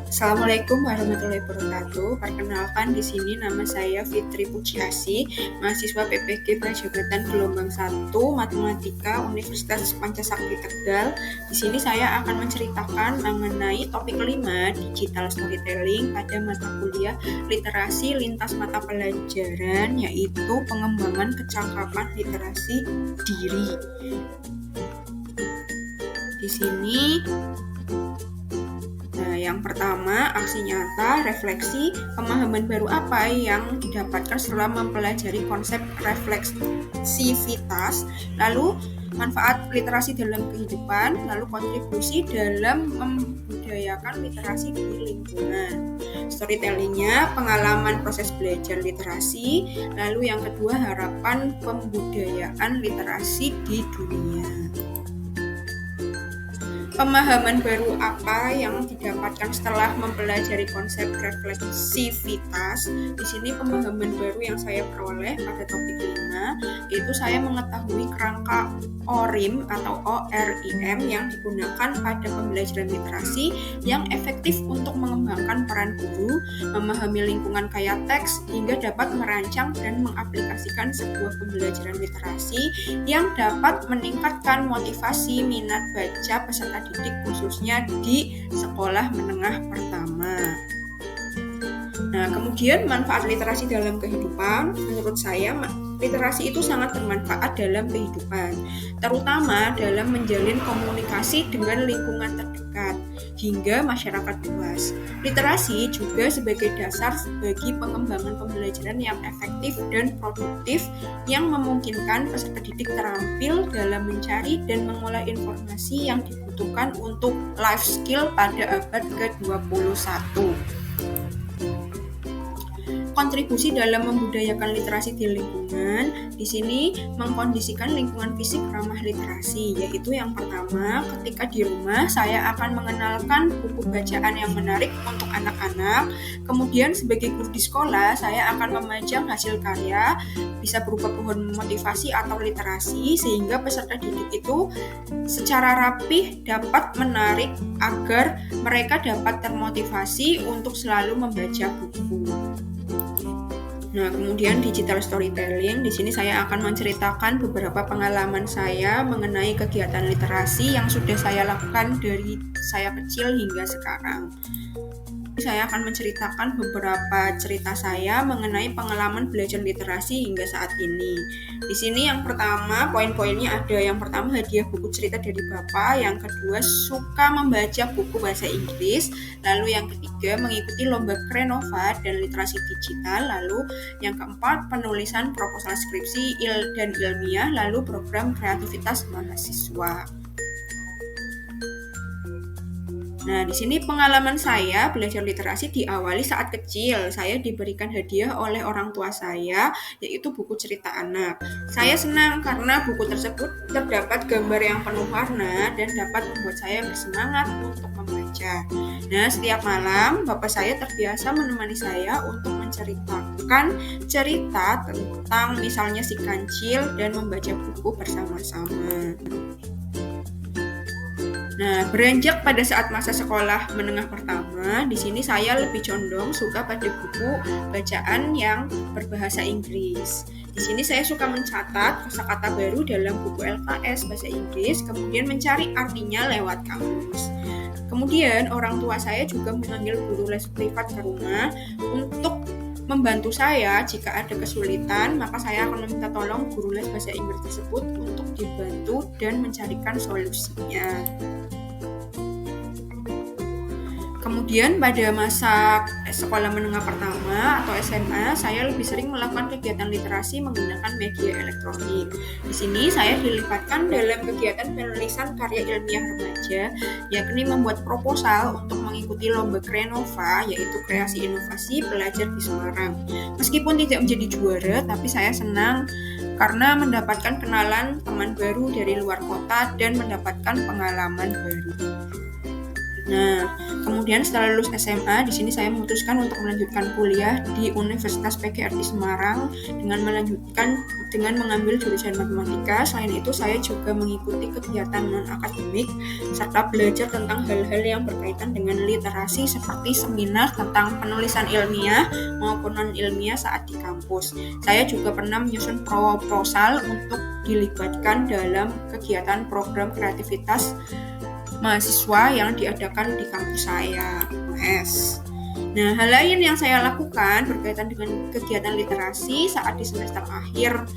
Assalamualaikum warahmatullahi wabarakatuh. Perkenalkan, di sini nama saya Fitri Pujiasi, mahasiswa PPG Prajabatan Gelombang 1 Matematika Universitas Pancasakti Tegal. Di sini saya akan menceritakan mengenai topik kelima, digital storytelling pada mata kuliah literasi lintas mata pelajaran, yaitu pengembangan kecakapan literasi diri. Di sini yang pertama, aksi nyata, refleksi, pemahaman baru apa yang didapatkan setelah mempelajari konsep refleksivitas, lalu manfaat literasi dalam kehidupan, lalu kontribusi dalam membudayakan literasi di lingkungan. Storytellingnya, pengalaman proses belajar literasi, lalu yang kedua, harapan pembudayaan literasi di dunia. Pemahaman baru apa yang didapatkan setelah mempelajari konsep refleksivitas? Di sini pemahaman baru yang saya peroleh pada topik 5, yaitu saya mengetahui kerangka ORIM atau ORIM yang digunakan pada pembelajaran literasi yang efektif untuk mengembangkan peran guru, memahami lingkungan kaya teks, hingga dapat merancang dan mengaplikasikan sebuah pembelajaran literasi yang dapat meningkatkan motivasi minat baca peserta didik khususnya di sekolah menengah pertama. Nah, kemudian manfaat literasi dalam kehidupan, menurut saya literasi itu sangat bermanfaat dalam kehidupan, terutama dalam menjalin komunikasi dengan lingkungan terdekat hingga masyarakat luas. Literasi juga sebagai dasar bagi pengembangan pembelajaran yang efektif dan produktif yang memungkinkan peserta didik terampil dalam mencari dan mengolah informasi yang dibutuhkan untuk life skill pada abad ke-21. Kontribusi dalam membudayakan literasi di lingkungan, di sini mengkondisikan lingkungan fisik ramah literasi, yaitu yang pertama, ketika di rumah saya akan mengenalkan buku bacaan yang menarik untuk anak-anak. Kemudian sebagai guru di sekolah, saya akan memajang hasil karya, bisa berupa pohon motivasi atau literasi, sehingga peserta didik itu secara rapih dapat menarik agar mereka dapat termotivasi untuk selalu membaca buku. Nah, kemudian digital storytelling, di sini saya akan menceritakan beberapa pengalaman saya mengenai kegiatan literasi yang sudah saya lakukan dari saya kecil hingga sekarang. Saya akan menceritakan beberapa cerita saya mengenai pengalaman belajar literasi hingga saat ini. Di sini yang pertama, poin-poinnya ada. Yang pertama, hadiah buku cerita dari Bapak. Yang kedua, suka membaca buku bahasa Inggris. Lalu yang ketiga, mengikuti lomba Krenova dan literasi digital. Lalu yang keempat, penulisan proposal skripsi dan ilmiah. Lalu program kreativitas mahasiswa. Nah, di sini pengalaman saya belajar literasi diawali saat kecil. Saya diberikan hadiah oleh orang tua saya, yaitu buku cerita anak. Saya senang karena buku tersebut terdapat gambar yang penuh warna dan dapat membuat saya bersemangat untuk membaca. Nah, setiap malam bapak saya terbiasa menemani saya untuk menceritakan cerita tentang misalnya si kancil dan membaca buku bersama-sama. Nah, beranjak pada saat masa sekolah menengah pertama, di sini saya lebih condong suka pada buku bacaan yang berbahasa Inggris. Di sini saya suka mencatat kosakata baru dalam buku LKS bahasa Inggris, kemudian mencari artinya lewat kamus. Kemudian orang tua saya juga memanggil guru les privat ke rumah untuk membantu saya jika ada kesulitan, maka saya akan meminta tolong guru les bahasa Inggris tersebut untuk dibantu dan mencarikan solusinya. Kemudian pada masa sekolah menengah pertama atau SMA, saya lebih sering melakukan kegiatan literasi menggunakan media elektronik. Di sini saya dilibatkan dalam kegiatan penulisan karya ilmiah remaja, yakni membuat proposal untuk mengikuti lomba Krenova, yaitu kreasi inovasi pelajar di Semarang. Meskipun tidak menjadi juara, tapi saya senang karena mendapatkan kenalan teman baru dari luar kota dan mendapatkan pengalaman baru. Nah, kemudian setelah lulus SMA, di sini saya memutuskan untuk melanjutkan kuliah di Universitas PGRI Semarang dengan mengambil jurusan matematika. Selain itu, saya juga mengikuti kegiatan non-akademik serta belajar tentang hal-hal yang berkaitan dengan literasi seperti seminar tentang penulisan ilmiah maupun non-ilmiah saat di kampus. Saya juga pernah menyusun proposal untuk dilibatkan dalam kegiatan program kreativitas mahasiswa yang diadakan di kampus saya, UNS. Nah, hal lain yang saya lakukan berkaitan dengan kegiatan literasi saat di semester akhir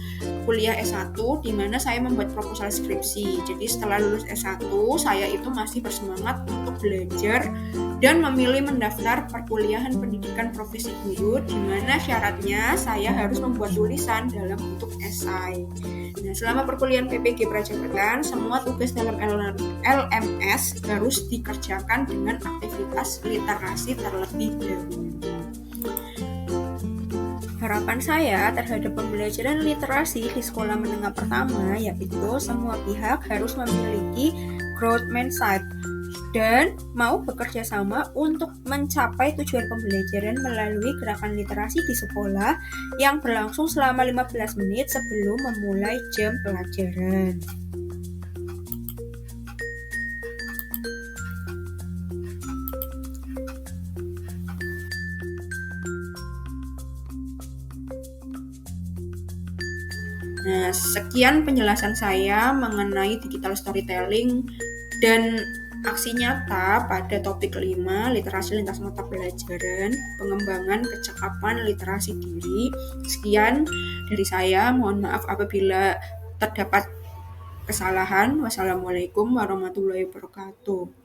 kuliah S1, di mana saya membuat proposal skripsi. Jadi setelah lulus S1, saya itu masih bersemangat untuk belajar dan memilih mendaftar perkuliahan pendidikan profesi guru, di mana syaratnya saya harus membuat tulisan dalam bentuk esai. Nah, selama perkuliahan PPG Prajabatan, semua tugas dalam LMS harus dikerjakan dengan aktivitas literasi terlebih dahulu. Harapan saya terhadap pembelajaran literasi di sekolah menengah pertama yaitu semua pihak harus memiliki growth mindset dan mau bekerja sama untuk mencapai tujuan pembelajaran melalui gerakan literasi di sekolah yang berlangsung selama 15 menit sebelum memulai jam pelajaran. Nah, sekian penjelasan saya mengenai digital storytelling dan aksi nyata pada topik 5, literasi lintas mata pelajaran, pengembangan kecakapan literasi diri. Sekian dari saya, mohon maaf apabila terdapat kesalahan. Wassalamualaikum warahmatullahi wabarakatuh.